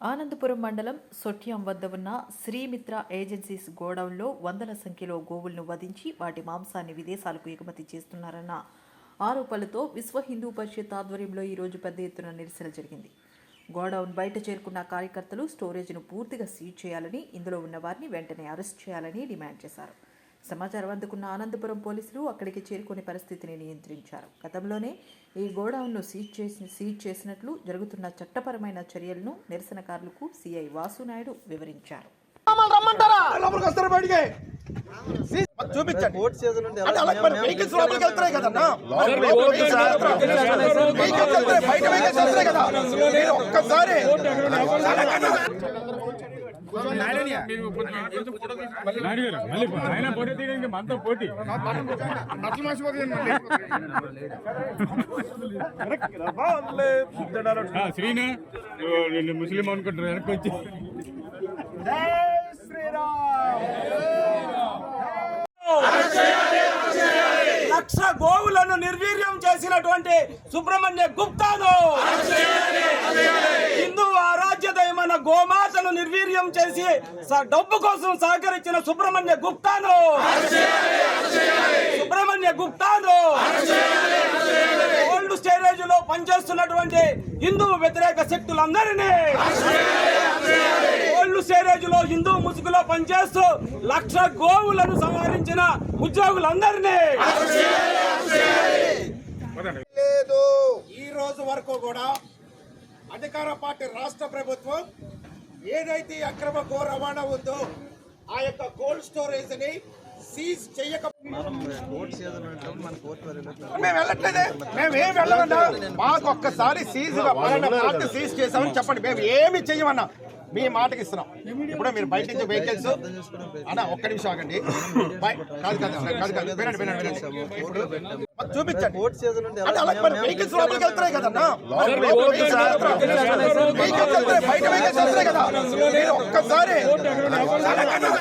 ఆనందపురం మండలం సొట్యం వద్ద ఉన్న శ్రీమిత్ర ఏజెన్సీస్ గోడౌన్లో వందల సంఖ్యలో గోవులను వధించి వాటి మాంసాన్ని విదేశాలకు ఎగుమతి చేస్తున్నారన్న ఆరోపణలతో విశ్వ హిందూ పరిషత్ ఆధ్వర్యంలో ఈరోజు పెద్ద ఎత్తున నిరసన జరిగింది. గోడౌన్ బయట చేరుకున్న కార్యకర్తలు స్టోరేజ్ను పూర్తిగా సీజ్ చేయాలని, ఇందులో ఉన్న వారిని వెంటనే అరెస్ట్ చేయాలని డిమాండ్ చేశారు. సమాచారం అందుకున్న ఆనందపురం పోలీసులు అక్కడికి చేరుకునే పరిస్థితిని నియంత్రించారు. గతంలోనే ఈ గోడౌన్ను సీజ్ చేసినట్లు జరుగుతున్న చట్టపరమైన చర్యలను నిరసనకారులకు సిఐ వాసునాయుడు వివరించారు. శ్రీనా ముస్లిం అనుకుంటారు వెనక్కి వచ్చి లక్ష గోవులను నిర్వీర్యం చేసినటువంటి సుబ్రహ్మణ్య గుప్తాను, హిందూ ఆరాధ్య దైవమైన గోమాతను నిర్వీర్యం చేసి డబ్బు కోసం సహకరించిన సుబ్రహ్మణ్య గుప్తాను ఓల్డ్ స్టేరేజ్ లో పనిచేస్తున్నటువంటి హిందూ వ్యతిరేక శక్తులందరినీ, ఓల్డ్ స్టేరేజ్ లో హిందూ ముసుగులో పనిచేస్తూ లక్ష గోవులను సంహరించిన ఉద్యోగులందరినీ ఈ రోజు వరకు కూడా అధికార పార్టీ రాష్ట్ర ప్రభుత్వం ఏదైతే అక్రమ గో రవాణా ఉందో ఆ యొక్క కోల్డ్ స్టోరేజ్ ని సీజ్ చేయక మేము వెళ్ళట్లేదే, మేము ఏమి వెళ్ళమన్నా మాకు ఒక్కసారి సీజ్ చేసామని చెప్పండి, మేము ఏమి చెయ్యమన్నా మీ మాటకి ఇస్తున్నాం. ఇప్పుడు మీరు బయట నుంచి వెహికల్స్ అన్న ఒక్క నిమిషం ఆగండి, ఇప్పుడు చూపించండి. వెహికల్స్ లోపలికి వెళ్తున్నాయి కదన్నా, బయట వెహికల్స్ వెళ్తున్నాయి కదా, ఒక్కసారి